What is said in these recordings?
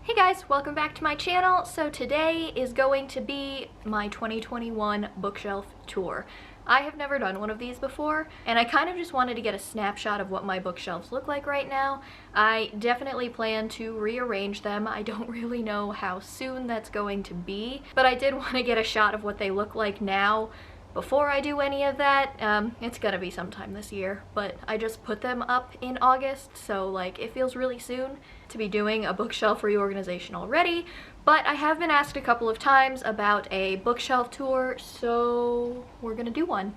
Hey guys, welcome back to my channel. So today is going to be my 2021 bookshelf tour. I have never done one of these before, and I kind of just wanted to get a snapshot of what my bookshelves look like right now. I definitely plan to rearrange them. I don't really know how soon that's going to be, but I did want to get a shot of what they look like now before I do any of that. It's gonna be sometime this year, but I just put them up in August, so like it feels really soon to be doing a bookshelf reorganization already. But I have been asked a couple of times about a bookshelf tour, so we're gonna do one.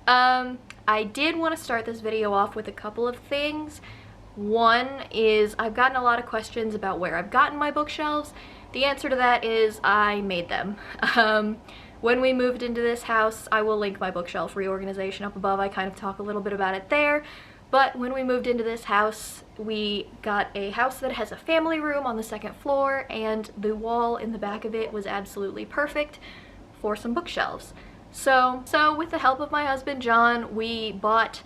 I did want to start this video off with a couple of things. One is I've gotten a lot of questions about where I've gotten my bookshelves. The answer to that is I made them. When we moved into this house, I will link my bookshelf reorganization up above. I kind of talk a little bit about it there. But when we moved into this house, we got a house that has a family room on the second floor, and the wall in the back of it was absolutely perfect for some bookshelves. So with the help of my husband John, we bought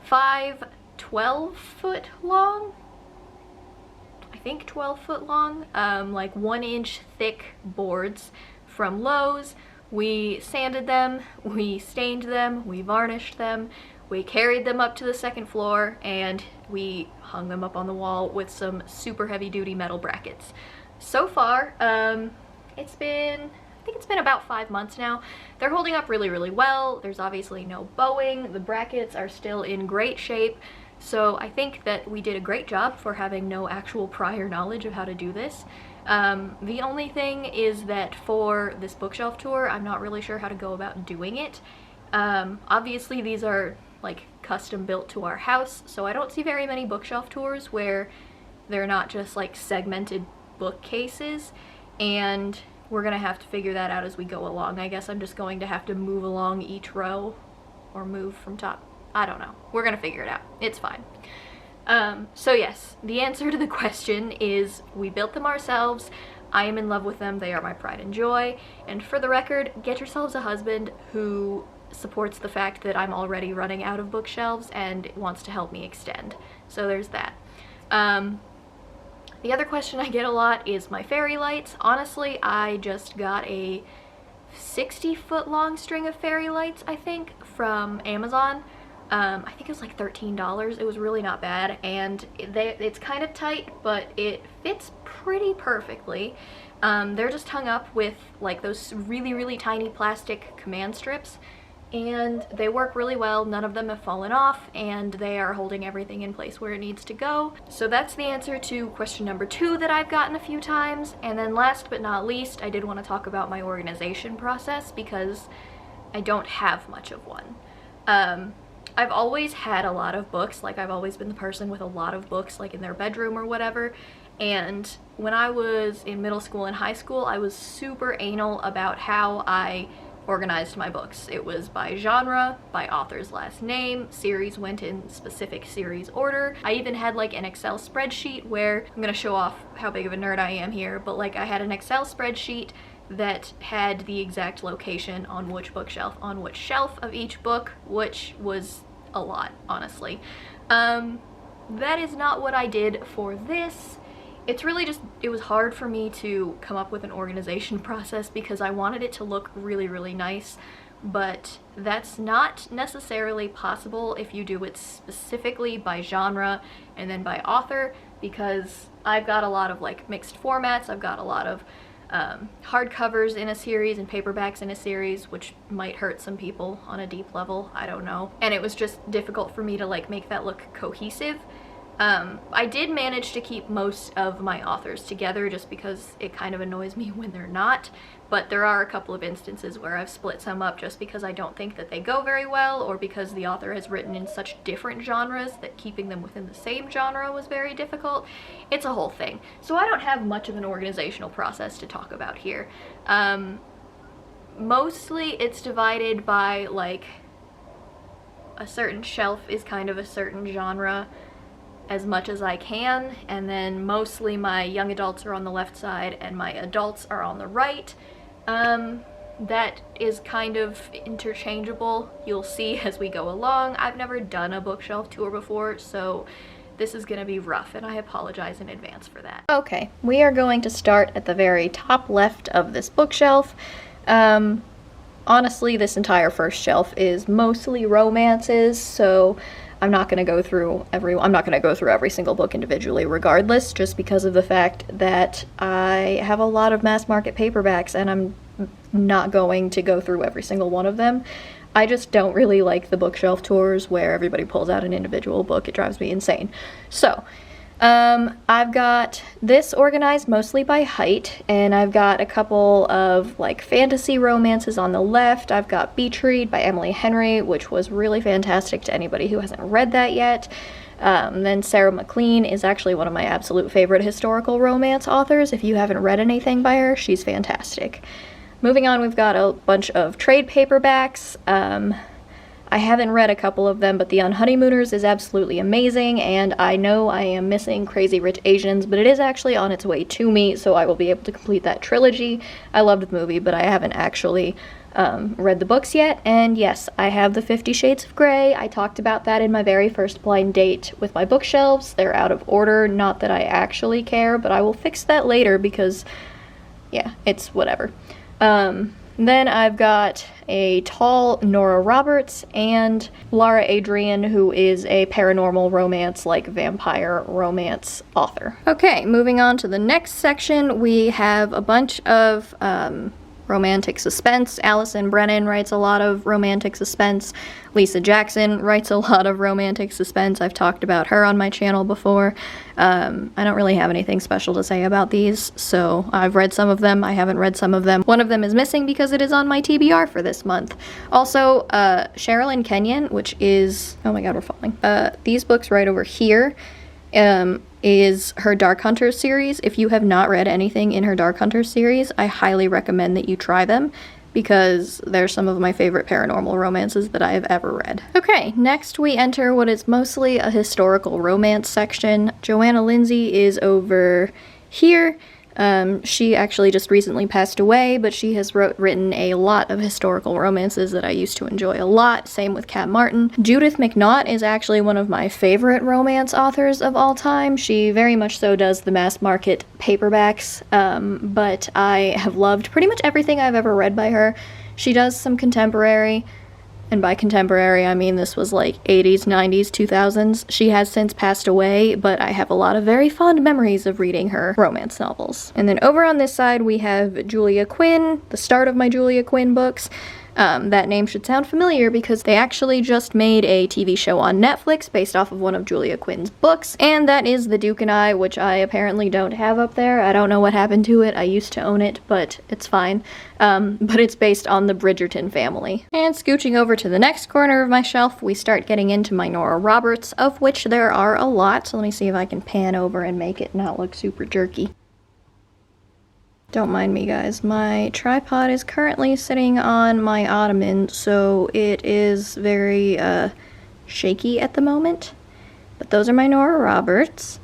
5 12-foot long, I think 12-foot long, like 1-inch thick boards from Lowe's. We sanded them, we stained them, we varnished them, we carried them up to the second floor, and we hung them up on the wall with some super heavy-duty metal brackets. So far, I think it's been about 5 months now. They're holding up really, really well. There's obviously no bowing. The brackets are still in great shape. So I think that we did a great job for having no actual prior knowledge of how to do this. The only thing is that for this bookshelf tour, I'm not really sure how to go about doing it. Obviously these are like custom built to our house, so I don't see very many bookshelf tours where they're not just like segmented bookcases, and we're gonna have to figure that out as we go along. I guess I'm just going to have to move along each row or move from top. I don't know. We're gonna figure it out. It's fine. So yes, the answer to the question is we built them ourselves. I am in love with them. They are my pride and joy. And for the record, get yourselves a husband who supports the fact that I'm already running out of bookshelves and wants to help me extend. So there's that. The other question I get a lot is my fairy lights. Honestly, I just got a 60-foot long string of fairy lights, I think, from Amazon. I think it was like $13. It was really not bad, and it's kind of tight, but it fits pretty perfectly. They're just hung up with like those really, really tiny plastic command strips, and they work really well. None of them have fallen off, and they are holding everything in place where it needs to go. So that's the answer to question number 2 that I've gotten a few times. And then last but not least, I did want to talk about my organization process because I don't have much of one. I've always had a lot of books. Like, I've always been the person with a lot of books, like in their bedroom or whatever. And when I was in middle school and high school, I was super anal about how I organized my books. It was by genre, by author's last name, series went in specific series order. I even had like an Excel spreadsheet where, I'm gonna show off how big of a nerd I am here, but like I had an Excel spreadsheet that had the exact location on which bookshelf, on which shelf of each book, which was a lot, honestly. That is not what I did for this. It's really just, it was hard for me to come up with an organization process because I wanted it to look really, really nice, but that's not necessarily possible if you do it specifically by genre and then by author, because I've got a lot of like mixed formats. I've got a lot of hardcovers in a series and paperbacks in a series, which might hurt some people on a deep level, I don't know. And it was just difficult for me to like make that look cohesive. I did manage to keep most of my authors together just because it kind of annoys me when they're not, but there are a couple of instances where I've split some up just because I don't think that they go very well, or because the author has written in such different genres that keeping them within the same genre was very difficult. It's a whole thing. So I don't have much of an organizational process to talk about here. Mostly it's divided by like a certain shelf is kind of a certain genre as much as I can, and then mostly my young adults are on the left side and my adults are on the right. That is kind of interchangeable. You'll see as we go along. I've never done a bookshelf tour before, so this is gonna be rough, and I apologize in advance for that. Okay, we are going to start at the very top left of this bookshelf. Honestly, this entire first shelf is mostly romances, so I'm not going to go through every single book individually regardless, just because of the fact that I have a lot of mass market paperbacks and I'm not going to go through every single one of them. I just don't really like the bookshelf tours where everybody pulls out an individual book. It drives me insane. So, I've got this organized mostly by height, and I've got a couple of like fantasy romances on the left. I've got Beach Read by Emily Henry, which was really fantastic to anybody who hasn't read that yet. Then Sarah McLean is actually one of my absolute favorite historical romance authors. If you haven't read anything by her, she's fantastic. Moving on, we've got a bunch of trade paperbacks. I haven't read a couple of them, but The Unhoneymooners is absolutely amazing, and I know I am missing Crazy Rich Asians, but it is actually on its way to me, so I will be able to complete that trilogy. I loved the movie, but I haven't actually read the books yet. And yes, I have the 50 Shades of Grey. I talked about that in my very first blind date with my bookshelves. They're out of order, not that I actually care, but I will fix that later because, yeah, it's whatever. Then I've got a tall Nora Roberts and Laura Adrian, who is a paranormal romance, like vampire romance author. Okay, moving on to the next section, we have a bunch of romantic suspense. Allison Brennan writes a lot of romantic suspense. Lisa Jackson writes a lot of romantic suspense. I've talked about her on my channel before. I don't really have anything special to say about these, so I've read some of them. I haven't read some of them. One of them is missing because it is on my TBR for this month. Also, Sherilyn Kenyon, which is, oh my god, we're falling. These books right over here, is her Dark Hunters series. If you have not read anything in her Dark Hunters series, I highly recommend that you try them because they're some of my favorite paranormal romances that I have ever read. Okay, next we enter what is mostly a historical romance section. Joanna Lindsey is over here. She actually just recently passed away, but she has written a lot of historical romances that I used to enjoy a lot. Same with Kat Martin. Judith McNaught is actually one of my favorite romance authors of all time. She very much so does the mass market paperbacks, but I have loved pretty much everything I've ever read by her. She does some contemporary, and by contemporary I mean this was like 80s, 90s, 2000s. She has since passed away, but I have a lot of very fond memories of reading her romance novels. And then over on this side we have Julia Quinn, the start of my Julia Quinn books. That name should sound familiar because they actually just made a TV show on Netflix based off of one of Julia Quinn's books, and that is The Duke and I, which I apparently don't have up there. I don't know what happened to it. I used to own it, but it's fine. But it's based on the Bridgerton family. And scooching over to the next corner of my shelf, we start getting into my Nora Roberts, of which there are a lot. So let me see if I can pan over and make it not look super jerky. Don't mind me, guys. My tripod is currently sitting on my ottoman, so it is very shaky at the moment. But those are my Nora Roberts.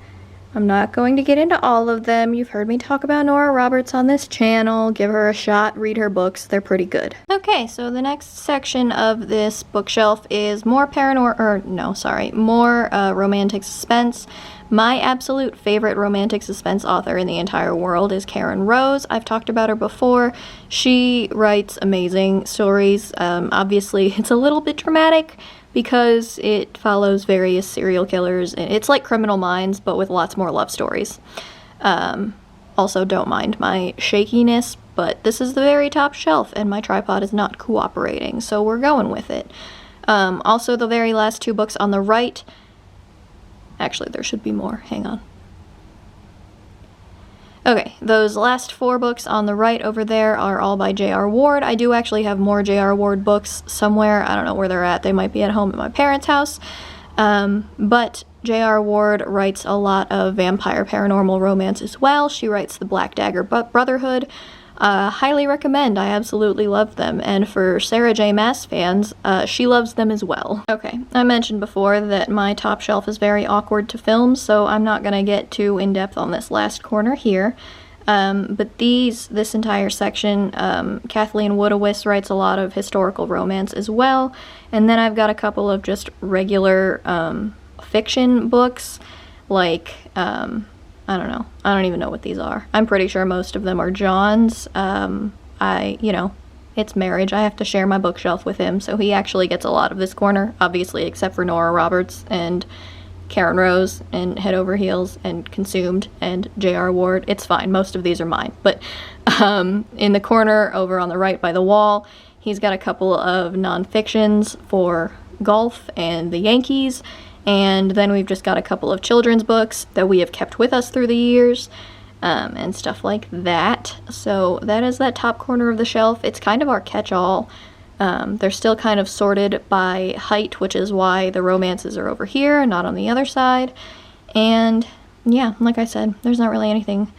I'm not going to get into all of them. You've heard me talk about Nora Roberts on this channel. Give her a shot, read her books. They're pretty good. Okay, so the next section of this bookshelf is more romantic suspense. My absolute favorite romantic suspense author in the entire world is Karen Rose. I've talked about her before. She writes amazing stories. Obviously, it's a little bit dramatic because it follows various serial killers. It's like Criminal Minds, but with lots more love stories. Also, don't mind my shakiness, but this is the very top shelf, and my tripod is not cooperating, so we're going with it. Also, the very last two books on the right. Actually, there should be more. Hang on. Okay, those last four books on the right over there are all by J.R. Ward. I do actually have more J.R. Ward books somewhere. I don't know where they're at. They might be at home at my parents' house. But J.R. Ward writes a lot of vampire paranormal romance as well. She writes the Black Dagger Brotherhood. Highly recommend. I absolutely love them. And for Sarah J. Maas fans, she loves them as well. Okay, I mentioned before that my top shelf is very awkward to film, so I'm not going to get too in-depth on this last corner here. But this entire section, Kathleen Woodowis writes a lot of historical romance as well. And then I've got a couple of just regular fiction books. like, I don't know. I don't even know what these are. I'm pretty sure most of them are John's. You know, it's marriage. I have to share my bookshelf with him, so he actually gets a lot of this corner, obviously, except for Nora Roberts and Karen Rose and Head Over Heels and Consumed and J.R. Ward. It's fine. Most of these are mine. But in the corner over on the right by the wall, he's got a couple of nonfictions for golf and the Yankees. And then we've just got a couple of children's books that we have kept with us through the years and stuff like that. So that is that top corner of the shelf. It's kind of our catch-all. They're still kind of sorted by height, which is why the romances are over here and not on the other side. And yeah, like I said, there's not really anything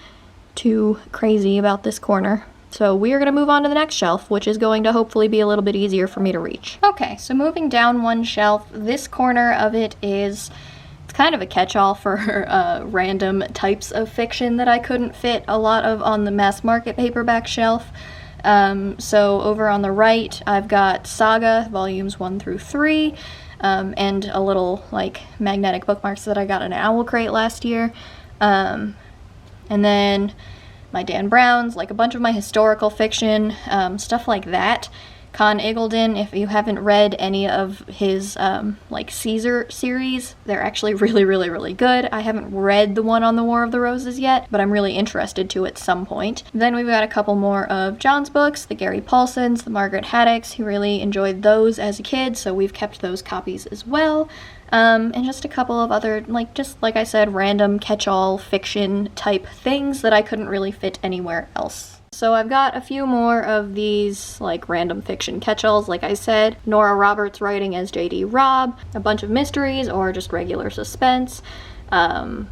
too crazy about this corner. So we are going to move on to the next shelf, which is going to hopefully be a little bit easier for me to reach. Okay, so moving down one shelf, this corner of it is, it's kind of a catch-all for random types of fiction that I couldn't fit a lot of on the mass market paperback shelf. So over on the right, I've got Saga, volumes 1 through 3, and a little, like, magnetic bookmarks that I got in an Owl Crate last year. And then my Dan Browns, like a bunch of my historical fiction, stuff like that. Con Iggulden, if you haven't read any of his, like, Caesar series, they're actually really, really, really good. I haven't read the one on the War of the Roses yet, but I'm really interested to at some point. Then we've got a couple more of John's books, the Gary Paulsons, the Margaret Haddocks. He really enjoyed those as a kid, so we've kept those copies as well. And just a couple of other, like, just like I said, random catch-all fiction type things that I couldn't really fit anywhere else. So I've got a few more of these, like, random fiction catch-alls, like I said. Nora Roberts writing as J.D. Robb, a bunch of mysteries or just regular suspense. Let's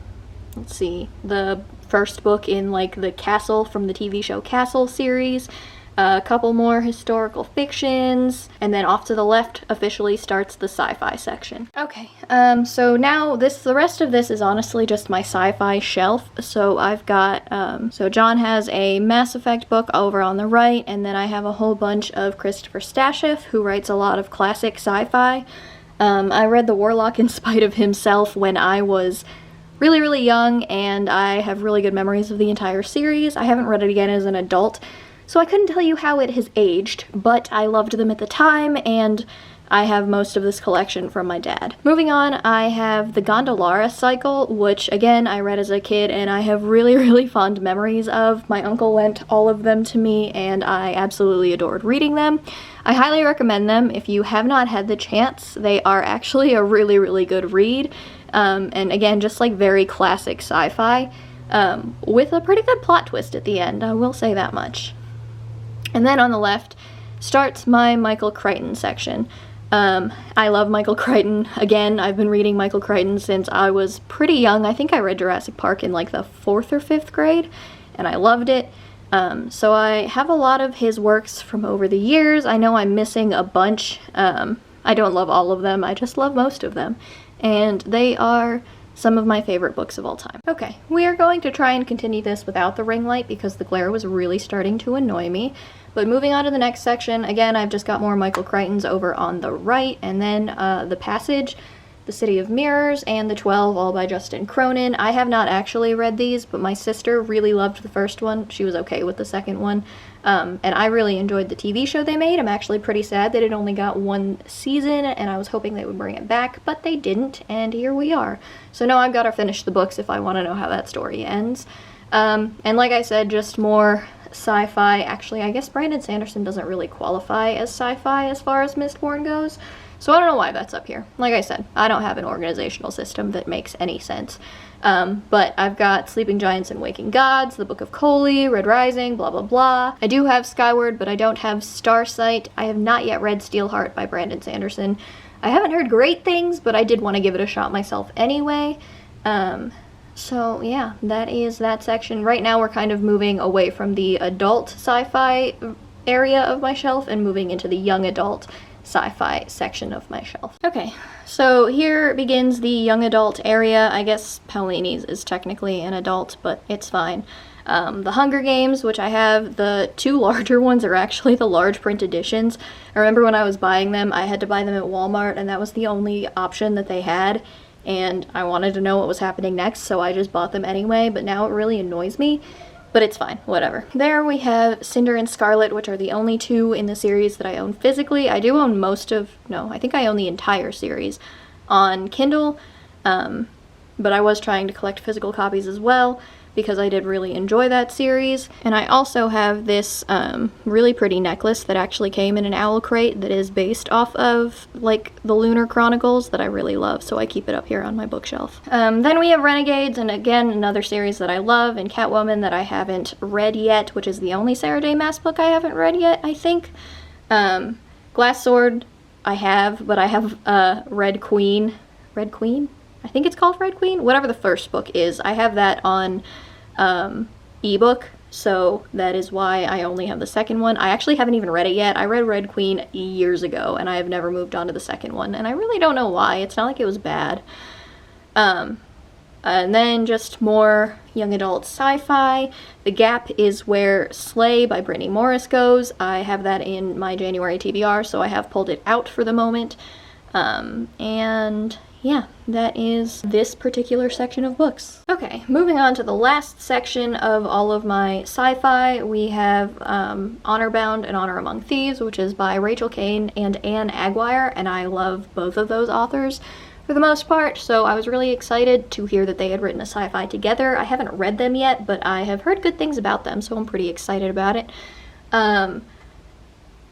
see, the first book in, like, the Castle from the TV show Castle series. A couple more historical fictions, and then off to the left officially starts the sci-fi section. Okay, so now the rest of this is honestly just my sci-fi shelf. So I've got, so John has a Mass Effect book over on the right, and then I have a whole bunch of Christopher Stasheff, who writes a lot of classic sci-fi. I read The Warlock in Spite of Himself when I was really, really young, and I have really good memories of the entire series. I haven't read it again as an adult, so I couldn't tell you how it has aged, but I loved them at the time, and I have most of this collection from my dad. Moving on, I have the Gondolara cycle, which again I read as a kid and I have really, really fond memories of. My uncle lent all of them to me and I absolutely adored reading them. I highly recommend them if you have not had the chance. They are actually a really, really good read. And again, just like very classic sci-fi, with a pretty good plot twist at the end, I will say that much. And then on the left starts my Michael Crichton section. I love Michael Crichton. Again, I've been reading Michael Crichton since I was pretty young. I think I read Jurassic Park in like the 4th or 5th grade, and I loved it. So I have a lot of his works from over the years. I know I'm missing a bunch. I don't love all of them, I just love most of them. And they are some of my favorite books of all time. Okay, we are going to try and continue this without the ring light because the glare was really starting to annoy me. But moving on to the next section, again, I've just got more Michael Crichtons over on the right, and then The Passage, The City of Mirrors, and The 12, all by Justin Cronin. I have not actually read these, but my sister really loved the first one. She was okay with the second one. And I really enjoyed the TV show they made. I'm actually pretty sad that it only got 1 season, and I was hoping they would bring it back, but they didn't, and here we are. So now I've got to finish the books if I want to know how that story ends. And like I said, just more sci-fi. Actually, I guess Brandon Sanderson doesn't really qualify as sci-fi as far as Mistborn goes, so I don't know why that's up here. Like I said, I don't have an organizational system that makes any sense. But I've got Sleeping Giants and Waking Gods, The Book of Coley, Red Rising, blah blah blah. I do have Skyward, but I don't have Starsight. I have not yet read Steelheart by Brandon Sanderson. I haven't heard great things, but I did want to give it a shot myself anyway. So yeah, that is that section. Right now we're kind of moving away from the adult sci-fi area of my shelf and moving into the young adult sci-fi section of my shelf. Okay, so here begins the young adult area. I guess Paulini's is technically an adult, but it's fine. The Hunger Games, which I have, the 2 larger ones are actually the large print editions. I remember when I was buying them, I had to buy them at Walmart, and that was the only option that they had. and I wanted to know what was happening next, so I just bought them anyway, but now it really annoys me. But it's fine, whatever. There we have Cinder and Scarlet, which are the only two in the series that I own physically. I do own I think I own the entire series on Kindle, but I was trying to collect physical copies as well because I did really enjoy that series. And I also have this really pretty necklace that actually came in an owl crate that is based off of like the Lunar Chronicles that I really love, so I keep it up here on my bookshelf. Then we have Renegades, and again another series that I love, and Catwoman that I haven't read yet, which is the only Sarah J Maas book I haven't read yet, I think. Glass Sword I have, but I have Red Queen? I think it's called Red Queen? Whatever the first book is. I have that on ebook, so that is why I only have the second one. I actually haven't even read it yet. I read Red Queen years ago, and I have never moved on to the second one, and I really don't know why. It's not like it was bad. And then just more young adult sci-fi. The Gap is where Slay by Brittany Morris goes. I have that in my January TBR, so I have pulled it out for the moment. And yeah, that is this particular section of books. Okay, moving on to the last section of all of my sci-fi, we have Honor Bound and Honor Among Thieves, which is by Rachel Kane and Anne Aguirre, and I love both of those authors for the most part, so I was really excited to hear that they had written a sci-fi together. I haven't read them yet, but I have heard good things about them, so I'm pretty excited about it. I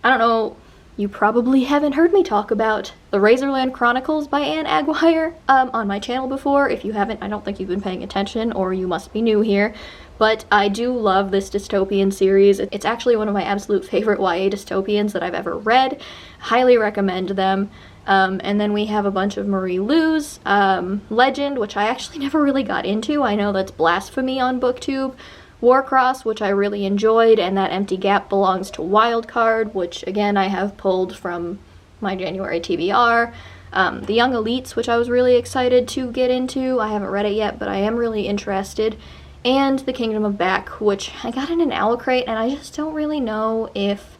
don't know, you probably haven't heard me talk about The Razorland Chronicles by Anne Aguirre on my channel before. If you haven't, I don't think you've been paying attention, or you must be new here. But I do love this dystopian series. It's actually one of my absolute favorite YA dystopians that I've ever read. Highly recommend them. And then we have a bunch of Marie Lu's Legend, which I actually never really got into. I know that's blasphemy on BookTube. Warcross, which I really enjoyed, and That Empty Gap belongs to Wildcard, which again I have pulled from my January TBR. The Young Elites, which I was really excited to get into. I haven't read it yet, but I am really interested. And The Kingdom of Back, which I got in an owl crate, and I just don't really know if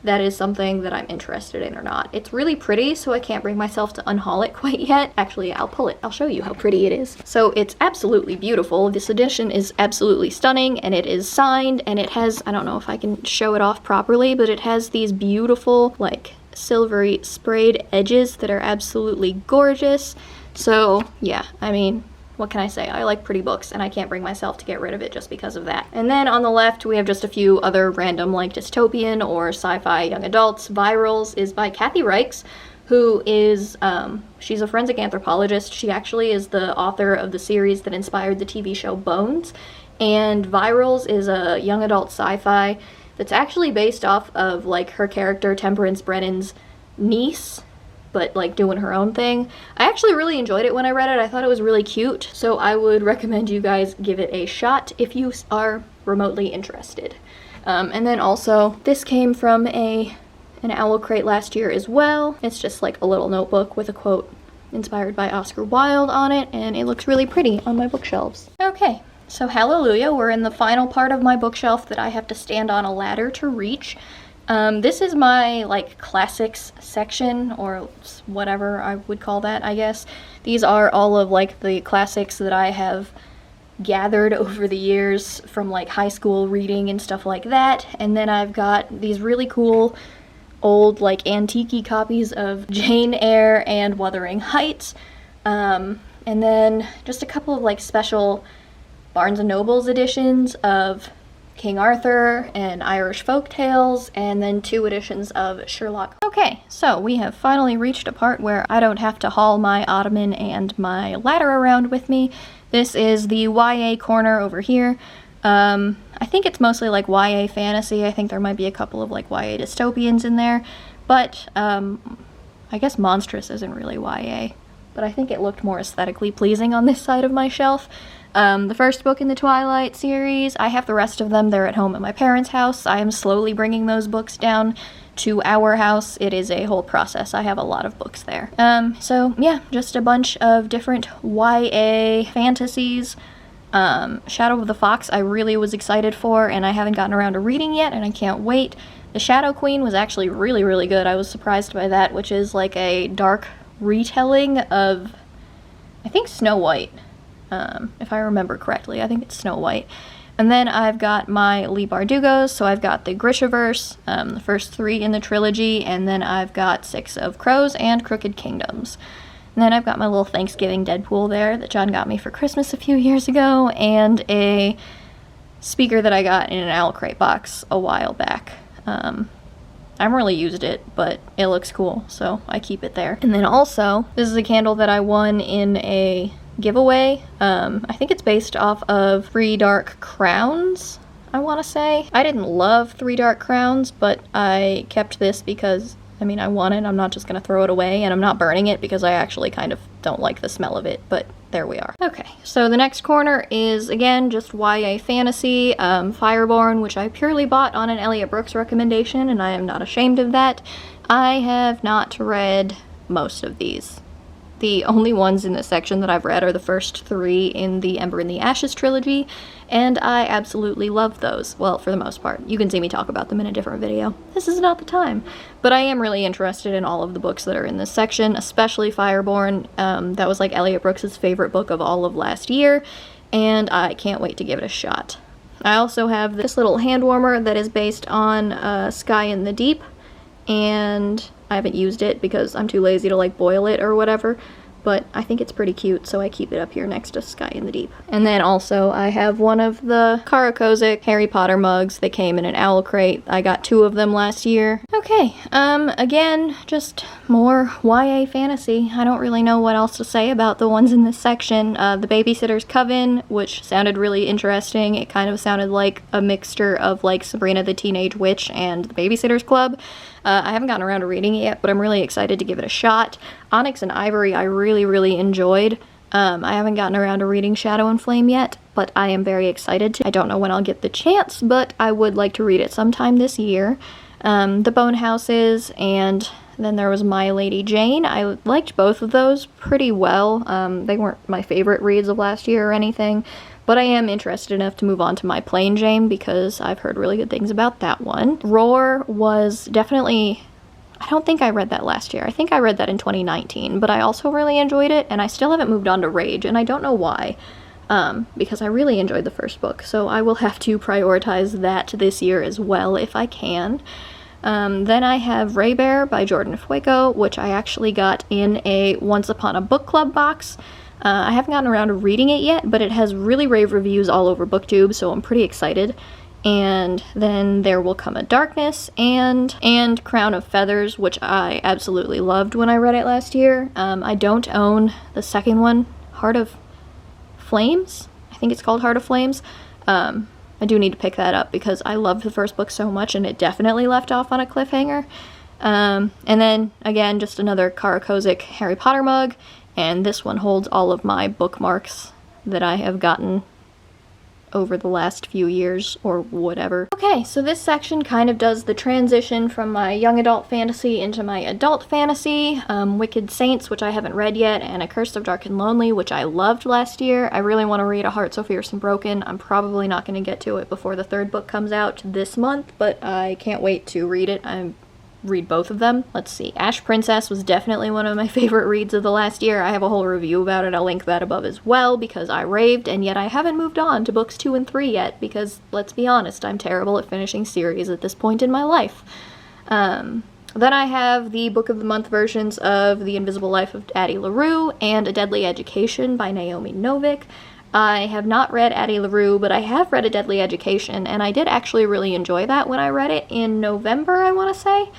that is something that I'm interested in or not. It's really pretty, so I can't bring myself to unhaul it quite yet. Actually, I'll pull it. I'll show you how pretty it is. So it's absolutely beautiful. This edition is absolutely stunning, and it is signed, and it has, I don't know if I can show it off properly, but it has these beautiful, like, silvery sprayed edges that are absolutely gorgeous. So, yeah, I mean, what can I say? I like pretty books, and I can't bring myself to get rid of it just because of that. And then on the left, we have just a few other random, like, dystopian or sci-fi young adults. Virals is by Kathy Reichs, who is, she's a forensic anthropologist. She actually is the author of the series that inspired the TV show Bones. And Virals is a young adult sci-fi that's actually based off of, like, her character Temperance Brennan's niece, but like doing her own thing. I actually really enjoyed it when I read it. I thought it was really cute, so I would recommend you guys give it a shot if you are remotely interested. And then also, this came from an owl crate last year as well. It's just like a little notebook with a quote inspired by Oscar Wilde on it, and it looks really pretty on my bookshelves. Okay, so hallelujah, we're in the final part of my bookshelf that I have to stand on a ladder to reach. This is my, like, classics section, or whatever I would call that, I guess. These are all of, like, the classics that I have gathered over the years from, like, high school reading and stuff like that. And then I've got these really cool old, like, antique-y copies of Jane Eyre and Wuthering Heights. And then just a couple of, like, special Barnes & Noble's editions of King Arthur and Irish folk tales, and then 2 editions of Sherlock. Okay, so we have finally reached a part where I don't have to haul my ottoman and my ladder around with me. This is the YA corner over here. I think it's mostly like YA fantasy. I think there might be a couple of like YA dystopians in there, but I guess Monstrous isn't really YA, but I think it looked more aesthetically pleasing on this side of my shelf. The first book in the Twilight series, I have the rest of them. They're at home at my parents' house. I am slowly bringing those books down to our house. It is a whole process. I have a lot of books there. So yeah, just a bunch of different YA fantasies. Shadow of the Fox I really was excited for, and I haven't gotten around to reading yet, and I can't wait. The Shadow Queen was actually really, really good. I was surprised by that, which is like a dark retelling of I think Snow White, if I remember correctly. I think it's Snow White. And then I've got my Leigh Bardugos, so I've got the Grishaverse, the first 3 in the trilogy, and then I've got 6 of Crows and Crooked Kingdoms. And then I've got my little Thanksgiving Deadpool there that John got me for Christmas a few years ago, and a speaker that I got in an Owl Crate box a while back. I haven't really used it, but it looks cool, so I keep it there. And then also, this is a candle that I won in a giveaway. I think it's based off of 3 Dark Crowns, I want to say. I didn't love 3 Dark Crowns, but I kept this because, I mean, I want it. I'm not just going to throw it away, and I'm not burning it because I actually kind of don't like the smell of it, but there we are. Okay, so the next corner is, again, just YA fantasy, Fireborn, which I purely bought on an Elliot Brooks recommendation, and I am not ashamed of that. I have not read most of these. The only ones in this section that I've read are the first 3 in the Ember in the Ashes trilogy, and I absolutely love those. Well, for the most part. You can see me talk about them in a different video. This is not the time. But I am really interested in all of the books that are in this section, especially Fireborn. That was like Elliot Brooks' favorite book of all of last year, and I can't wait to give it a shot. I also have this little hand warmer that is based on Sky in the Deep, and I haven't used it because I'm too lazy to like boil it or whatever, but I think it's pretty cute, so I keep it up here next to Sky in the Deep. And then also I have one of the Kara Kozik Harry Potter mugs. They came in an Owl Crate. I got 2 of them last year. Okay, again, just more YA fantasy. I don't really know what else to say about the ones in this section. The Babysitter's Coven, which sounded really interesting. It kind of sounded like a mixture of like Sabrina the Teenage Witch and the Babysitter's Club. I haven't gotten around to reading it yet, but I'm really excited to give it a shot. Onyx and Ivory I really enjoyed. I haven't gotten around to reading Shadow and Flame yet, but I am very excited to. I don't know when I'll get the chance, but I would like to read it sometime this year. The Bone Houses, and then there was My Lady Jane. I liked both of those pretty well. They weren't my favorite reads of last year or anything, but I am interested enough to move on to My Plain Jane because I've heard really good things about that one. Roar was definitely, I don't think I read that last year. I think I read that in 2019, but I also really enjoyed it, and I still haven't moved on to Rage, and I don't know why, because I really enjoyed the first book, so I will have to prioritize that this year as well if I can. Then I have Ray Bear by Jordan Fuego, which I actually got in a Once Upon a Book Club box. I haven't gotten around to reading it yet, but it has really rave reviews all over BookTube, so I'm pretty excited. And then There Will Come a Darkness, and Crown of Feathers, which I absolutely loved when I read it last year. I don't own the second one, Heart of Flames? I think it's called Heart of Flames. I do need to pick that up because I loved the first book so much and it definitely left off on a cliffhanger. And then, again, just another Kara Kozik Harry Potter mug, and this one holds all of my bookmarks that I have gotten over the last few years or whatever. Okay, so this section kind of does the transition from my young adult fantasy into my adult fantasy. Wicked Saints, which I haven't read yet, and A Curse of Dark and Lonely, which I loved last year. I really want to read A Heart So Fierce and Broken. I'm probably not going to get to it before the 3rd book comes out this month, but I can't wait to read it. Read both of them. Let's see. Ash Princess was definitely one of my favorite reads of the last year. I have a whole review about it. I'll link that above as well because I raved, and yet I haven't moved on to books 2 and 3 yet because, let's be honest, I'm terrible at finishing series at this point in my life. Then I have the Book of the Month versions of The Invisible Life of Addie LaRue and A Deadly Education by Naomi Novik. I have not read Addie LaRue, but I have read A Deadly Education, and I did actually really enjoy that when I read it in November, I want to say.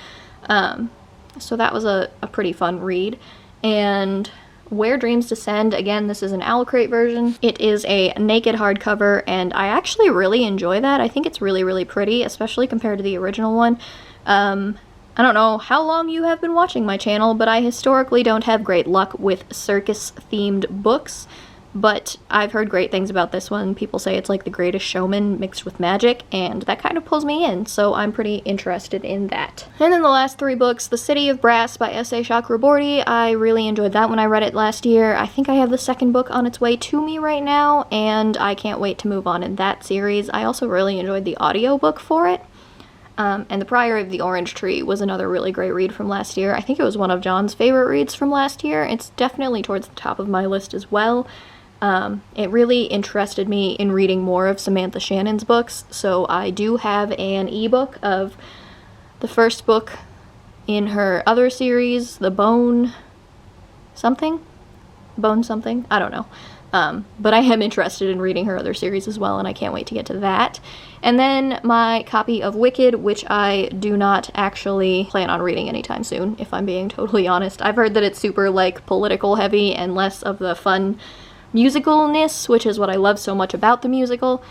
So that was a pretty fun read. And Where Dreams Descend, again, this is an Owl Crate version. It is a naked hardcover, and I actually really enjoy that. I think it's really pretty, especially compared to the original one. I don't know how long you have been watching my channel, but I historically don't have great luck with circus-themed books. But I've heard great things about this one. People say it's like The Greatest Showman mixed with magic, and that kind of pulls me in, so I'm pretty interested in that. And then the last 3 books, The City of Brass by S.A. Chakraborty. I really enjoyed that when I read it last year. I think I have the 2nd book on its way to me right now, and I can't wait to move on in that series. I also really enjoyed the audiobook for it. And The Priory of the Orange Tree was another really great read from last year. I think it was one of John's favorite reads from last year. It's definitely towards the top of my list as well. It really interested me in reading more of Samantha Shannon's books, so I do have an ebook of the first book in her other series, The Bone something? Bone something? I don't know. But I am interested in reading her other series as well, and I can't wait to get to that. And then my copy of Wicked, which I do not actually plan on reading anytime soon, if I'm being totally honest. I've heard that it's super, like, political heavy and less of the fun musicalness, which is what I love so much about the musical.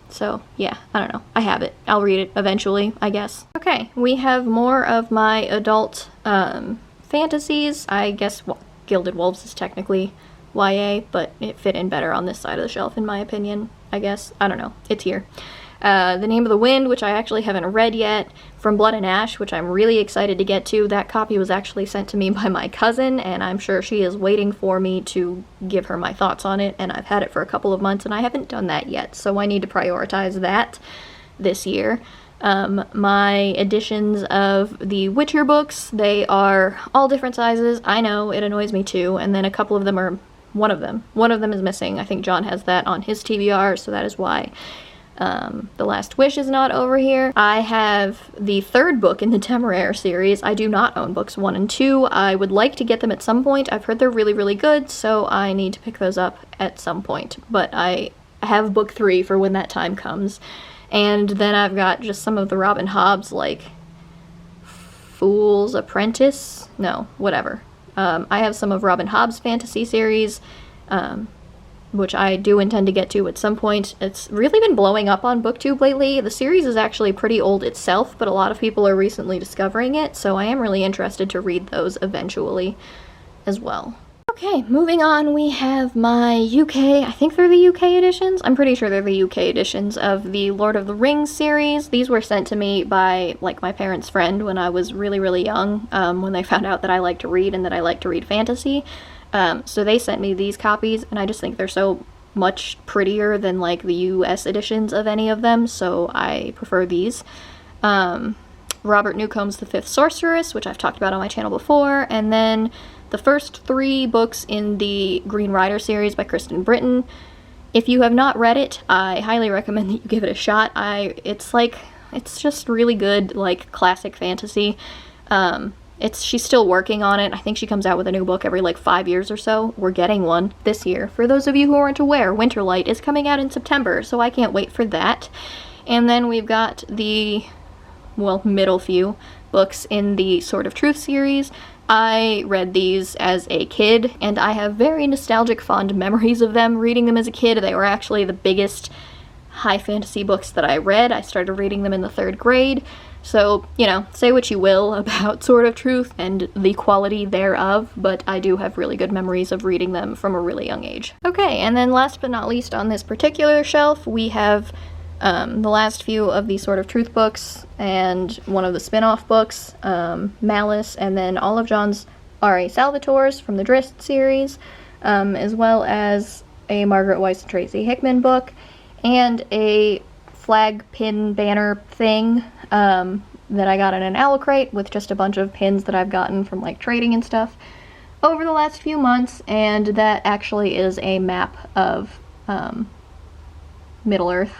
So yeah, I don't know. I have it. I'll read it eventually, I guess. Okay, we have more of my adult fantasies. I guess Gilded Wolves is technically YA, but it fit in better on this side of the shelf in my opinion, I guess. I don't know. It's here. The Name of the Wind, which I actually haven't read yet, From Blood and Ash, which I'm really excited to get to. That copy was actually sent to me by my cousin, and I'm sure she is waiting for me to give her my thoughts on it, and I've had it for a couple of months, and I haven't done that yet, so I need to prioritize that this year. My editions of the Witcher books, they are all different sizes. I know, it annoys me too, and then a couple of them are, one of them is missing. I think John has that on his TBR, so that is why The Last Wish is not over here. I have the third book in the Temeraire series. I do not own books 1 and 2. I would like to get them at some point. I've heard they're really, really good, so I need to pick those up at some point. But I have book 3 for when that time comes. And then I've got just some of the Robin Hobbs, like Fool's Apprentice? No, whatever. I have some of Robin Hobbs' fantasy series, which I do intend to get to at some point. It's really been blowing up on BookTube lately. The series is actually pretty old itself, but a lot of people are recently discovering it, so I am really interested to read those eventually as well. Okay, moving on, we have my UK, I think they're the UK editions? I'm pretty sure they're the UK editions of the Lord of the Rings series. These were sent to me by, like, my parents' friend when I was really, really young, when they found out that I like to read and that I like to read fantasy. So they sent me these copies, and I just think they're so much prettier than, like, the US editions of any of them, so I prefer these. Robert Newcomb's The Fifth Sorceress, which I've talked about on my channel before, and then the first 3 books in the Green Rider series by Kristen Britton. If you have not read it, I highly recommend that you give it a shot. It's just really good, like, classic fantasy. She's still working on it. I think she comes out with a new book every, like, 5 years or so. We're getting one this year. For those of you who aren't aware, Winterlight is coming out in September, so I can't wait for that. And then we've got the, well, middle few books in the Sword of Truth series. I read these as a kid, and I have very nostalgic, fond memories of them. Reading them as a kid, they were actually the biggest high fantasy books that I read. I started reading them in the 3rd grade. So, you know, say what you will about Sword of Truth and the quality thereof, but I do have really good memories of reading them from a really young age. Okay, and then last but not least on this particular shelf, we have the last few of the Sword of Truth books and one of the spin-off books, Malice, and then all of John's R.A. Salvatore's from the Drizzt series, as well as a Margaret Weiss and Tracy Hickman book, and a flag pin banner thing that I got in an owl crate with just a bunch of pins that I've gotten from, like, trading and stuff over the last few months, and that actually is a map of Middle-earth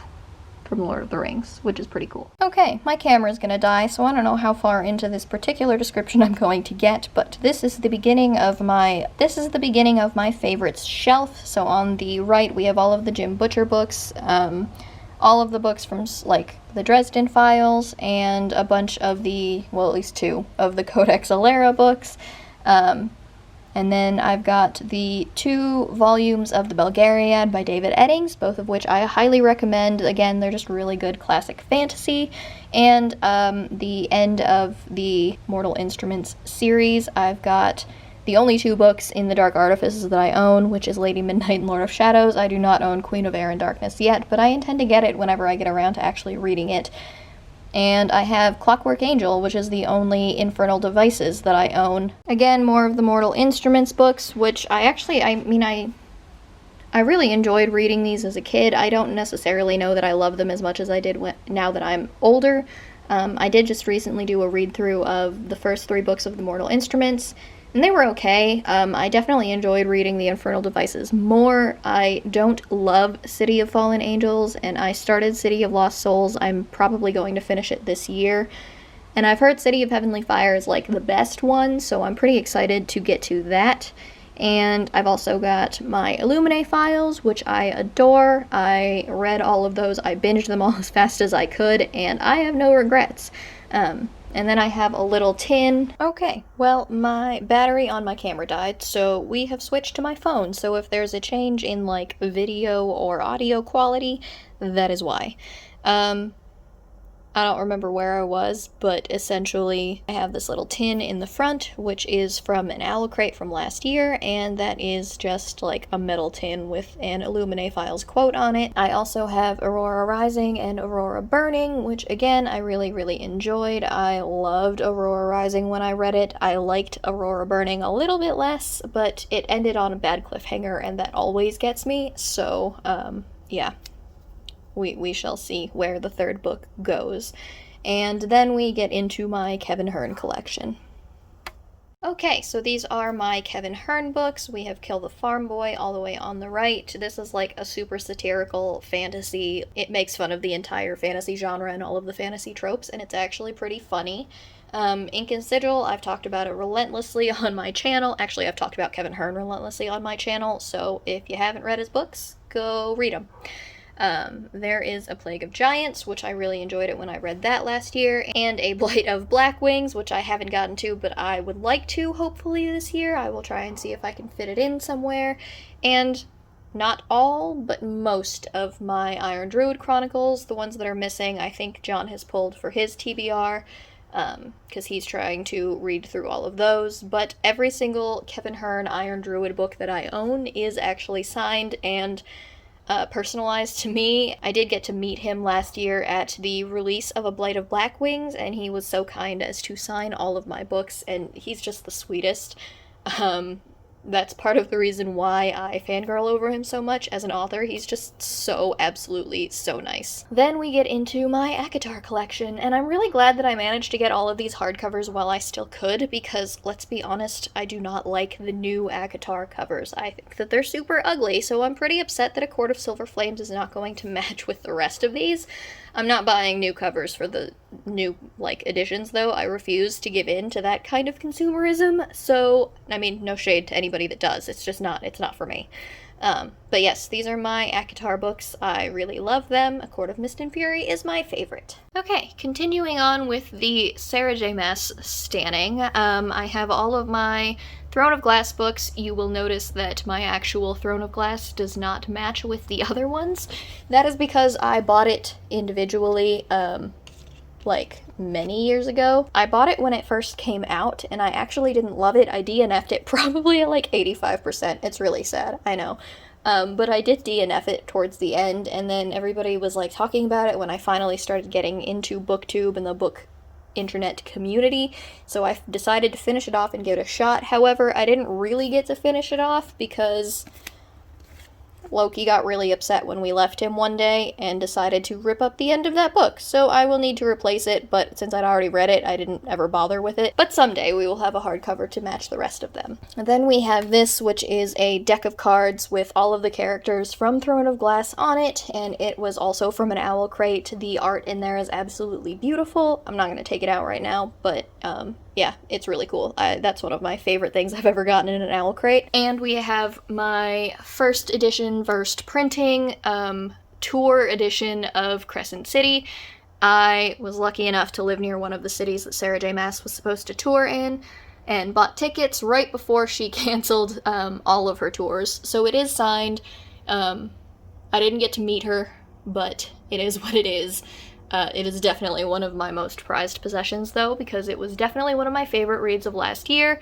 from Lord of the Rings, which is pretty cool. Okay, my camera's gonna die, so I don't know how far into this particular description I'm going to get, but this is the beginning of my favorites shelf. So on the right we have all of the Jim Butcher books, all of the books from, like, the Dresden Files, and a bunch of the, well, at least 2 of the Codex Alera books. And then I've got the 2 volumes of the Belgariad by David Eddings, both of which I highly recommend. Again, they're just really good classic fantasy. And the end of the Mortal Instruments series, I've got the only 2 books in the Dark Artifices that I own, which is Lady Midnight and Lord of Shadows. I do not own Queen of Air and Darkness yet, but I intend to get it whenever I get around to actually reading it. And I have Clockwork Angel, which is the only Infernal Devices that I own. Again, more of the Mortal Instruments books, which I I really enjoyed reading these as a kid. I don't necessarily know that I love them as much as I did now that I'm older. I did just recently do a read-through of the first 3 books of the Mortal Instruments, and they were okay. I definitely enjoyed reading the Infernal Devices more. I don't love City of Fallen Angels, and I started City of Lost Souls. I'm probably going to finish it this year. And I've heard City of Heavenly Fire is like the best one, so I'm pretty excited to get to that. And I've also got my Illuminae files, which I adore. I read all of those, I binged them all as fast as I could, and I have no regrets. And then I have a little tin. Okay, well, my battery on my camera died, so we have switched to my phone. So if there's a change in, like, video or audio quality, that is why. I don't remember where I was, but essentially I have this little tin in the front, which is from an Owl Crate from last year, and that is just like a metal tin with an Illuminae Files quote on it. I also have Aurora Rising and Aurora Burning, which again, I really, really enjoyed. I loved Aurora Rising when I read it. I liked Aurora Burning a little bit less, but it ended on a bad cliffhanger, and that always gets me, so, yeah. We shall see where the 3rd book goes. And then we get into my Kevin Hearne collection. Okay, so these are my Kevin Hearne books. We have Kill the Farm Boy all the way on the right. This is like a super satirical fantasy. It makes fun of the entire fantasy genre and all of the fantasy tropes, and it's actually pretty funny. Ink and Sigil, I've talked about it relentlessly on my channel. Actually, I've talked about Kevin Hearne relentlessly on my channel, so if you haven't read his books, go read them. There is A Plague of Giants, which I really enjoyed it when I read that last year, and A Blight of Black Wings, which I haven't gotten to, but I would like to, hopefully, this year. I will try and see if I can fit it in somewhere. And not all, but most of my Iron Druid Chronicles, the ones that are missing, I think John has pulled for his TBR, because he's trying to read through all of those, but every single Kevin Hearne Iron Druid book that I own is actually signed and personalized to me. I did get to meet him last year at the release of A Blight of Black Wings, and he was so kind as to sign all of my books, and he's just the sweetest. That's part of the reason why I fangirl over him so much as an author. He's just so absolutely so nice. Then we get into my ACOTAR collection, and I'm really glad that I managed to get all of these hardcovers while I still could, because, let's be honest, I do not like the new ACOTAR covers. I think that they're super ugly, so I'm pretty upset that A Court of Silver Flames is not going to match with the rest of these. I'm not buying new covers for the new, editions, though. I refuse to give in to that kind of consumerism, so, I mean, no shade to anybody that does. It's just not, it's not for me. But yes, these are my ACOTAR books. I really love them. A Court of Mist and Fury is my favorite. Okay, continuing on with the Sarah J. Maas stanning, I have all of my Throne of Glass books. You will notice that my actual Throne of Glass does not match with the other ones. That is because I bought it individually, many years ago. I bought it when it first came out, and I actually didn't love it. I DNF'd it probably at 85%. It's really sad, I know. But I did DNF it towards the end, and then everybody was talking about it when I finally started getting into BookTube and the book internet community, so I decided to finish it off and give it a shot. However, I didn't really get to finish it off because Loki got really upset when we left him one day and decided to rip up the end of that book, so I will need to replace it, but since I'd already read it, I didn't ever bother with it. But someday we will have a hardcover to match the rest of them. And then we have this, which is a deck of cards with all of the characters from Throne of Glass on it, and it was also from an Owl Crate. The art in there is absolutely beautiful. I'm not going to take it out right now, but yeah, it's really cool. That's one of my favorite things I've ever gotten in an Owl Crate. And we have my first edition versed printing tour edition of Crescent City. I was lucky enough to live near one of the cities that Sarah J. Maas was supposed to tour in, and bought tickets right before she canceled all of her tours. So it is signed. I didn't get to meet her, but it is what it is. It is definitely one of my most prized possessions, though, because it was definitely one of my favorite reads of last year,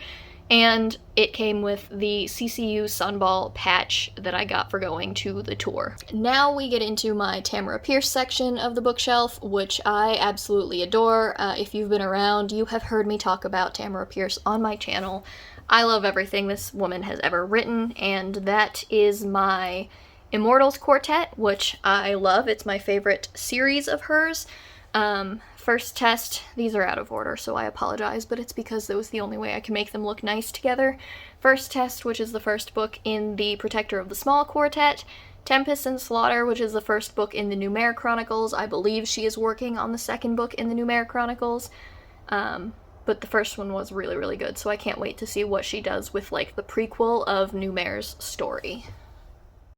and it came with the CCU Sunball patch that I got for going to the tour. Now we get into my Tamora Pierce section of the bookshelf, which I absolutely adore. If you've been around, you have heard me talk about Tamora Pierce on my channel. I love everything this woman has ever written, and that is my Immortals Quartet, which I love. It's my favorite series of hers. First Test, these are out of order, so I apologize, but it's because that was the only way I can make them look nice together. First Test, which is the first book in the Protector of the Small Quartet. Tempest and Slaughter, which is the first book in the Numair Chronicles. I believe she is working on the second book in the Numair Chronicles. But the first one was really, really good, so I can't wait to see what she does with, like, the prequel of Numair's story.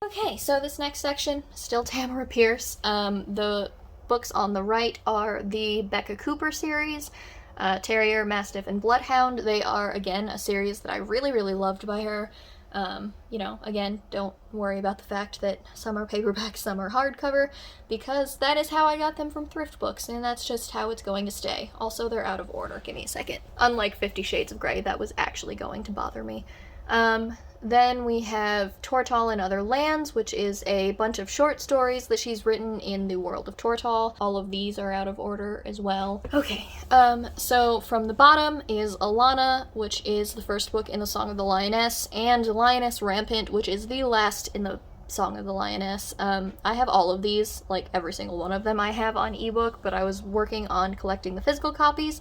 Okay, so this next section, still Tamora Pierce. The books on the right are the Becca Cooper series, Terrier, Mastiff, and Bloodhound. They are, again, a series that I really, really loved by her. You know, again, don't worry about the fact that some are paperback, some are hardcover, because that is how I got them from thrift books, and that's just how it's going to stay. Also, they're out of order. Give me a second. Unlike 50 Shades of Grey, that was actually going to bother me. Then we have Tortall and Other Lands, which is a bunch of short stories that she's written in the world of Tortall. All of these are out of order as well. Okay, so from the bottom is Alana, which is the first book in the Song of the Lioness, and Lioness Rampant, which is the last in the Song of the Lioness. I have all of these, like every single one of them I have on ebook, but I was working on collecting the physical copies,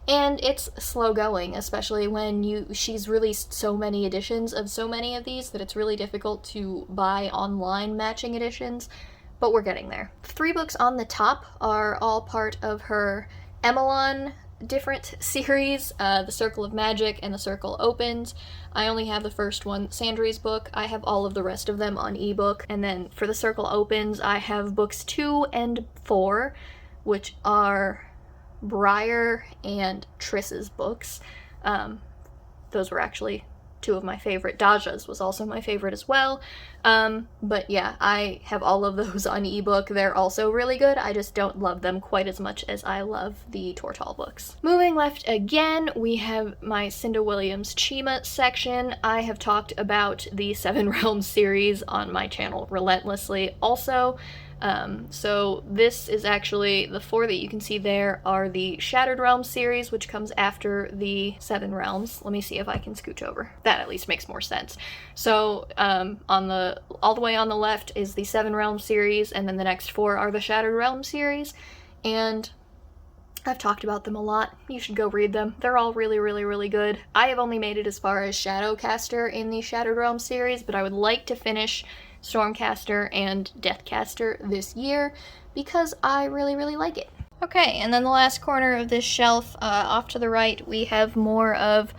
and it's slow going, especially when she's released so many editions of so many of these that it's really difficult to buy online matching editions, but we're getting there. The 3 books on the top are all part of her Emelon different series, The Circle of Magic and The Circle Opens. I only have the first one, Sandry's book. I have all of the rest of them on ebook, and then for The Circle Opens, I have books 2 and 4, which are Briar and Triss's books. Those were actually 2 of my favorite. Daja's was also my favorite as well. But yeah, I have all of those on ebook. They're also really good. I just don't love them quite as much as I love the Tortall books. Moving left again, we have my Cinda Williams Chima section. I have talked about the Seven Realms series on my channel relentlessly also. So this is actually, the 4 that you can see there are the Shattered Realms series, which comes after the Seven Realms. Let me see if I can scooch over. That at least makes more sense. So, all the way on the left is the Seven Realms series, and then the next 4 are the Shattered Realms series, and I've talked about them a lot. You should go read them. They're all really, really, really good. I have only made it as far as Shadowcaster in the Shattered Realms series, but I would like to finish Stormcaster and Deathcaster this year because I really, really like it. Okay, and then the last corner of this shelf, off to the right, we have more of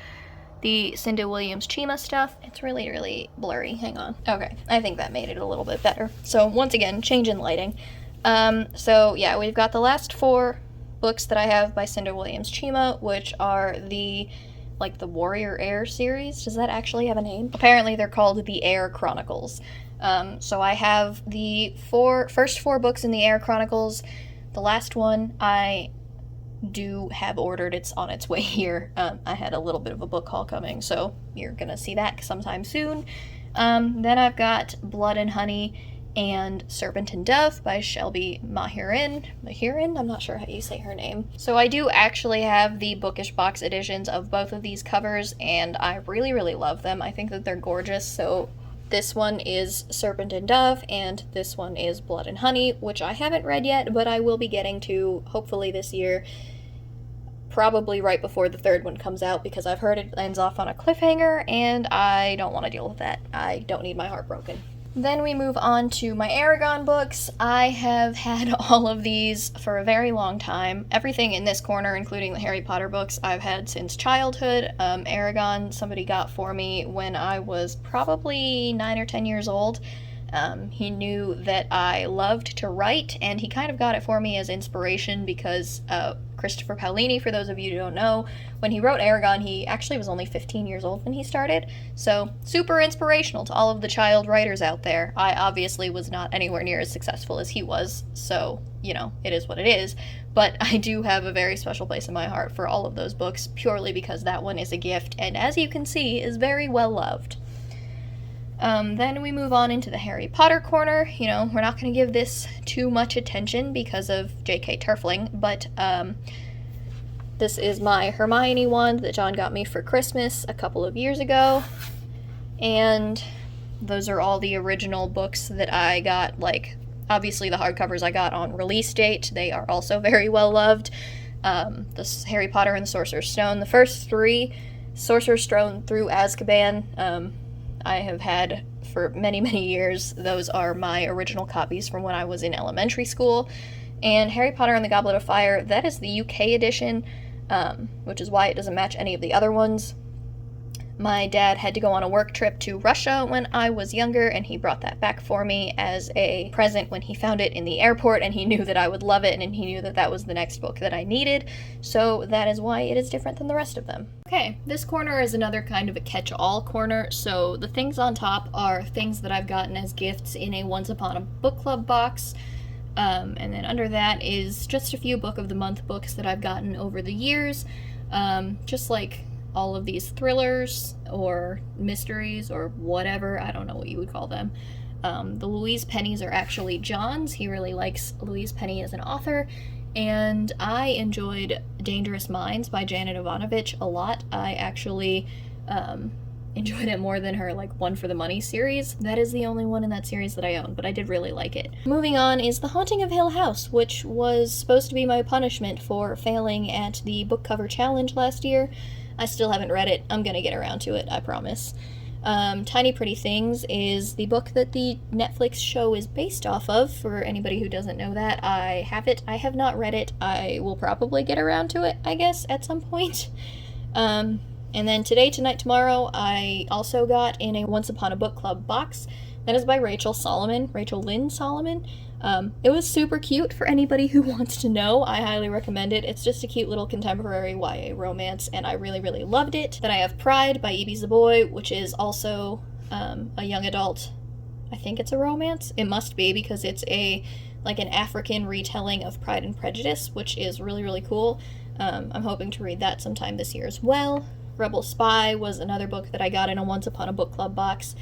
the Cinda Williams Chima stuff. It's really, really blurry. Hang on. Okay, I think that made it a little bit better. So once again, change in lighting. So yeah, we've got the last 4 books that I have by Cinda Williams Chima, which are the Warrior Air series. Does that actually have a name? Apparently they're called the Air Chronicles. So I have the first 4 books in the Air Chronicles. The last one I do have ordered. It's on its way here. I had a little bit of a book haul coming, so you're gonna see that sometime soon. Then I've got Blood and Honey and Serpent and Dove by Shelby Mahirin. I'm not sure how you say her name. So I do actually have the bookish box editions of both of these covers, and I really, really love them. I think that they're gorgeous. So this one is Serpent and Dove, and this one is Blood and Honey, which I haven't read yet, but I will be getting to hopefully this year, probably right before the 3rd one comes out, because I've heard it ends off on a cliffhanger, and I don't want to deal with that. I don't need my heart broken. Then we move on to my Aragon books. I have had all of these for a very long time. Everything in this corner, including the Harry Potter books, I've had since childhood. Aragon, somebody got for me when I was probably 9 or 10 years old. He knew that I loved to write, and he kind of got it for me as inspiration because Christopher Paolini, for those of you who don't know, when he wrote Aragon, he actually was only 15 years old when he started, so super inspirational to all of the child writers out there. I obviously was not anywhere near as successful as he was, so, you know, it is what it is, but I do have a very special place in my heart for all of those books, purely because that one is a gift, and as you can see, is very well loved. Then we move on into the Harry Potter corner. You know, we're not going to give this too much attention because of J.K. Turfling, but this is my Hermione wand that John got me for Christmas a couple of years ago, and Those are all the original books that I got, like, obviously the hardcovers I got on release date. They are also very well loved. This Harry Potter and the Sorcerer's Stone. The first 3, Sorcerer's Stone through Azkaban, I have had for many, many years. Those are my original copies from when I was in elementary school. And Harry Potter and the Goblet of Fire, that is the UK edition, which is why it doesn't match any of the other ones. My dad had to go on a work trip to Russia when I was younger, and he brought that back for me as a present when he found it in the airport, and he knew that I would love it, and he knew that that was the next book that I needed, so that is why it is different than the rest of them. Okay, this corner is another kind of a catch-all corner, so the things on top are things that I've gotten as gifts in a Once Upon a Book Club box, and then under that is just a few Book of the Month books that I've gotten over the years, just like all of these thrillers or mysteries or whatever, I don't know what you would call them. The Louise Pennies are actually John's. He really likes Louise Penny as an author, and I enjoyed Dangerous Minds by Janet Ivanovich a lot. I actually enjoyed it more than her like One for the Money series. That is the only one in that series that I own, but I did really like it. Moving on is The Haunting of Hill House, which was supposed to be my punishment for failing at the book cover challenge last year. I still haven't read it. I'm gonna get around to it, I promise. Tiny Pretty Things is the book that the Netflix show is based off of, for anybody who doesn't know that. I have it. I have not read it. I will probably get around to it, I guess, at some point. And then Today, Tonight, Tomorrow, I also got in a Once Upon a Book Club box. That is by Rachel Lynn Solomon. It was super cute for anybody who wants to know. I highly recommend it. It's just a cute little contemporary YA romance, and I really, really loved it. Then I have Pride by E.B. Zaboy, which is also a young adult. I think it's a romance. It must be, because it's an African retelling of Pride and Prejudice, which is really, really cool. I'm hoping to read that sometime this year as well. Rebel Spy was another book that I got in a Once Upon a Book Club box.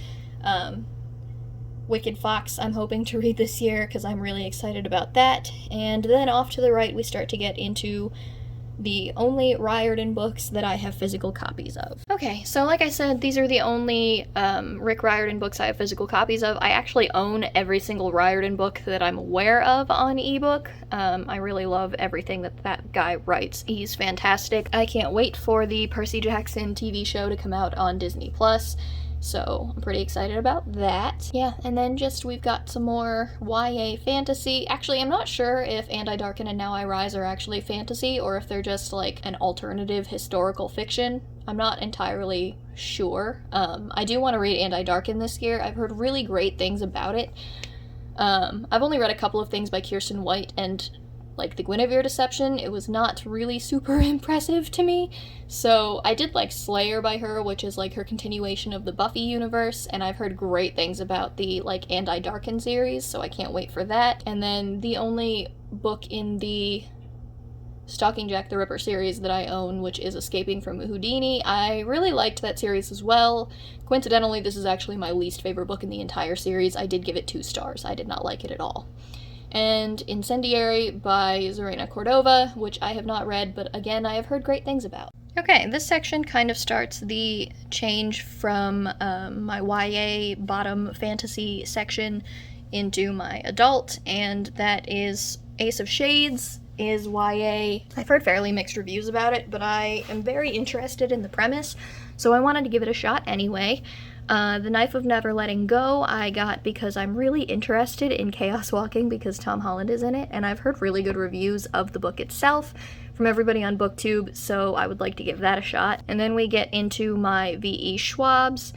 Wicked Fox I'm hoping to read this year because I'm really excited about that. And then off to the right we start to get into the only Riordan books that I have physical copies of. Okay, so like I said, these are the only Rick Riordan books I have physical copies of. I actually own every single Riordan book that I'm aware of on ebook. I really love everything that guy writes. He's fantastic. I can't wait for the Percy Jackson TV show to come out on Disney+. So I'm pretty excited about that. Yeah, and then just we've got some more YA fantasy. Actually, I'm not sure if And I Darken and Now I Rise are actually fantasy or if they're just like an alternative historical fiction. I'm not entirely sure. I do want to read And I Darken this year. I've heard really great things about it. I've only read a couple of things by Kirsten White, and like the Guinevere Deception, it was not really super impressive to me. So I did like Slayer by her, which is like her continuation of the Buffy universe, and I've heard great things about the like And I Darken series, so I can't wait for that. And then the only book in the Stalking Jack the Ripper series that I own, which is Escaping from Houdini, I really liked that series as well. Coincidentally, this is actually my least favorite book in the entire series. I did give it 2 stars. I did not like it at all. And Incendiary by Zorena Cordova, which I have not read, but again, I have heard great things about. Okay, this section kind of starts the change from my YA bottom fantasy section into my adult, and that is Ace of Shades is YA. I've heard fairly mixed reviews about it, but I am very interested in the premise, so I wanted to give it a shot anyway. The Knife of Never Letting Go I got because I'm really interested in Chaos Walking because Tom Holland is in it, and I've heard really good reviews of the book itself from everybody on BookTube, so I would like to give that a shot. And then we get into my V.E. Schwab's,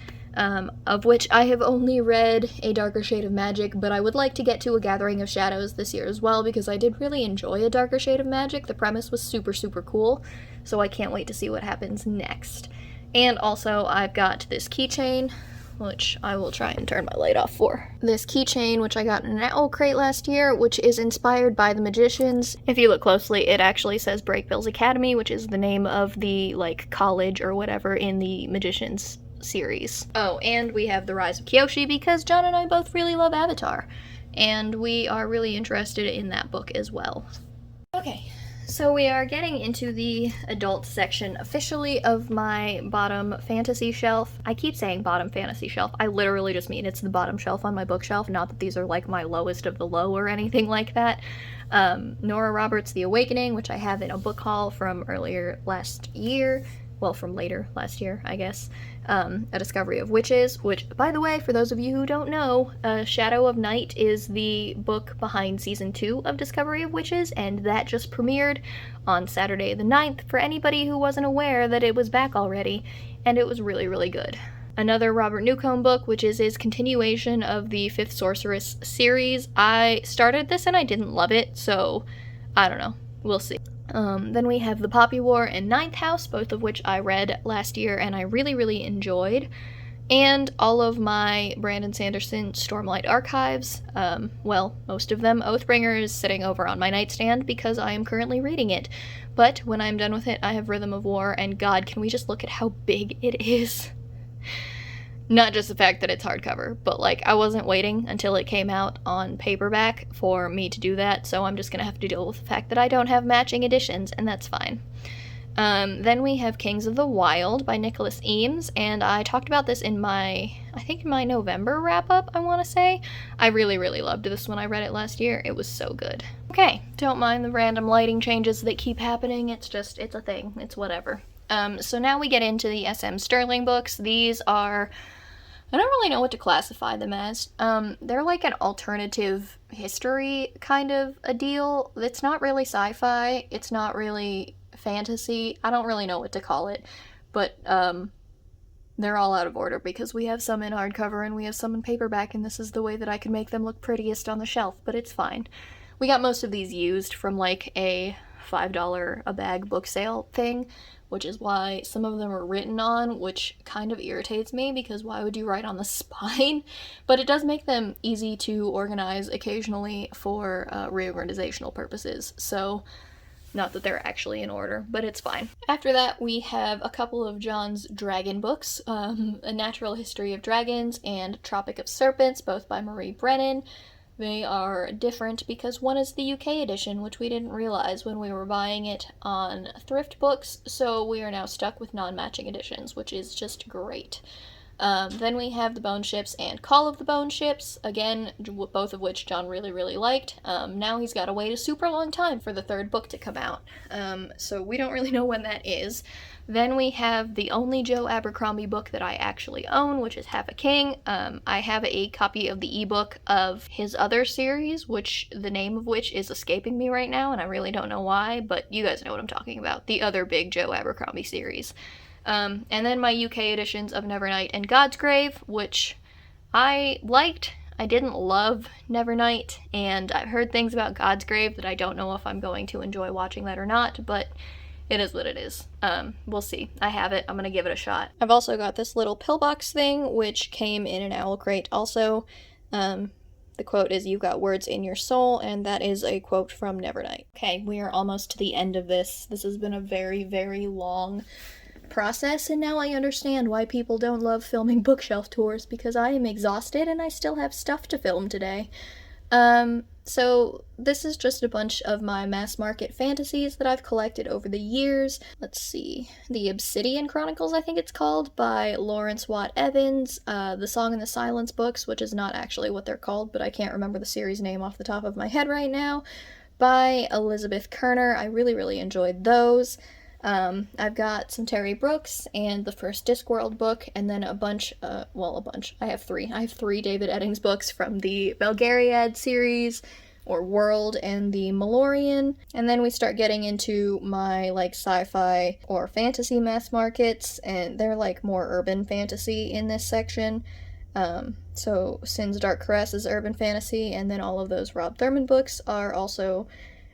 of which I have only read A Darker Shade of Magic, but I would like to get to A Gathering of Shadows this year as well because I did really enjoy A Darker Shade of Magic. The premise was super, super cool, so I can't wait to see what happens next. And also, I've got this keychain, which I will try and turn my light off for. This keychain, which I got in an owl crate last year, which is inspired by The Magicians. If you look closely, it actually says Breakbills Academy, which is the name of the, like, college or whatever in the Magicians series. Oh, and we have The Rise of Kyoshi because John and I both really love Avatar, and we are really interested in that book as well. Okay. So we are getting into the adult section officially of my bottom fantasy shelf. I keep saying bottom fantasy shelf. I literally just mean it's the bottom shelf on my bookshelf, not that these are like my lowest of the low or anything like that. Nora Roberts' The Awakening, which I have in a book haul from earlier last year. Well, from later last year, I guess. A Discovery of Witches, which, by the way, for those of you who don't know, Shadow of Night is the book behind season 2 of Discovery of Witches, and that just premiered on Saturday the 9th for anybody who wasn't aware that it was back already, and it was really, really good. Another Robert Newcomb book, which is his continuation of the Fifth Sorceress series. I started this and I didn't love it, so I don't know. We'll see. Then we have The Poppy War and Ninth House, both of which I read last year and I really, really enjoyed. And all of my Brandon Sanderson Stormlight archives. Well, most of them. Oathbringer is sitting over on my nightstand because I am currently reading it. But when I'm done with it, I have Rhythm of War, and God, can we just look at how big it is? Not just the fact that it's hardcover, but like I wasn't waiting until it came out on paperback for me to do that, so I'm just gonna have to deal with the fact that I don't have matching editions, and that's fine. Then we have Kings of the Wild by Nicholas Eames, and I talked about this in my November wrap-up, I want to say. I really, really loved this when I read it last year. It was so good. Okay, don't mind the random lighting changes that keep happening, it's a thing, it's whatever. So now we get into the S.M. Sterling books. These are, I don't really know what to classify them as. They're like an alternative history kind of a deal. It's not really sci-fi, it's not really fantasy. I don't really know what to call it, but they're all out of order because we have some in hardcover and we have some in paperback, and this is the way that I can make them look prettiest on the shelf, but it's fine. We got most of these used from like a $5 a bag book sale thing, which is why some of them are written on, which kind of irritates me because why would you write on the spine? But it does make them easy to organize occasionally for reorganizational purposes, so not that they're actually in order, but it's fine. After that, we have a couple of John's dragon books, A Natural History of Dragons and Tropic of Serpents, both by Marie Brennan. They are different because one is the UK edition, which we didn't realize when we were buying it on thrift books, so we are now stuck with non-matching editions, which is just great. Then we have The Bone Ships and Call of the Bone Ships, again, both of which John really, really liked. Now he's got to wait a super long time for the third book to come out, so we don't really know when that is. Then we have the only Joe Abercrombie book that I actually own, which is Half a King. I have a copy of the ebook of his other series, which the name of which is escaping me right now, and I really don't know why, but you guys know what I'm talking about. The other big Joe Abercrombie series. And then my UK editions of Nevernight and Godsgrave, which I liked. I didn't love Nevernight, and I've heard things about Godsgrave that I don't know if I'm going to enjoy watching that or not, but it is what it is. We'll see. I have it. I'm gonna give it a shot. I've also got this little pillbox thing, which came in an owl crate also. The quote is, "You've got words in your soul," and that is a quote from Nevernight. Okay, we are almost to the end of this. This has been a very, very long process, and now I understand why people don't love filming bookshelf tours, because I am exhausted and I still have stuff to film today. So this is just a bunch of my mass market fantasies that I've collected over the years. Let's see, The Obsidian Chronicles, I think it's called, by Lawrence Watt Evans, the Song in the Silence books, which is not actually what they're called, but I can't remember the series name off the top of my head right now, by Elizabeth Kerner. I really, really enjoyed those. I've got some Terry Brooks and the first Discworld book, and then a bunch, I have three. I have 3 David Eddings books from the Belgariad series, or World, and the Malorian, and then we start getting into my, like, sci-fi or fantasy mass markets, and they're, like, more urban fantasy in this section. So Sin's Dark Caress is urban fantasy, and then all of those Rob Thurman books are also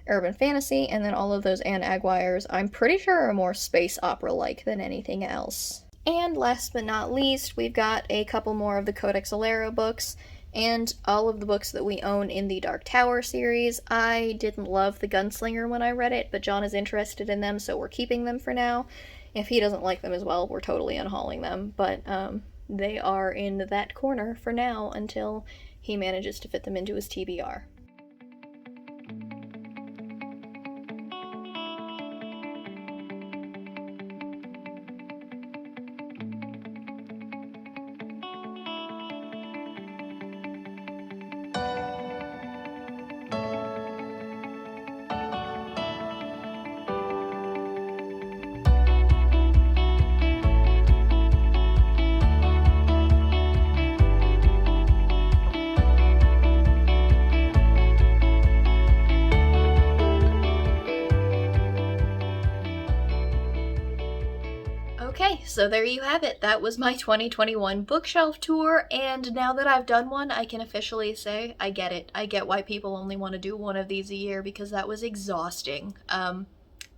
urban fantasy, and then all of those Anne Aguirre's, I'm pretty sure, are more space opera-like than anything else. And last but not least, we've got a couple more of the Codex Alero books, and all of the books that we own in the Dark Tower series. I didn't love The Gunslinger when I read it, but John is interested in them, so we're keeping them for now. If he doesn't like them as well, we're totally unhauling them, but they are in that corner for now until he manages to fit them into his TBR. Okay, so there you have it. That was my 2021 bookshelf tour, and now that I've done one, I can officially say I get it. I get why people only want to do one of these a year, because that was exhausting.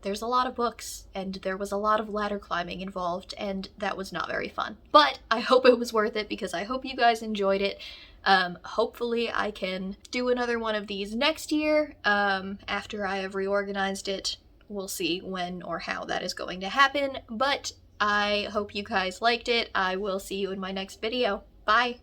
There's a lot of books, and there was a lot of ladder climbing involved, and that was not very fun. But I hope it was worth it, because I hope you guys enjoyed it. Hopefully I can do another one of these next year, after I have reorganized it. We'll see when or how that is going to happen, but I hope you guys liked it. I will see you in my next video. Bye!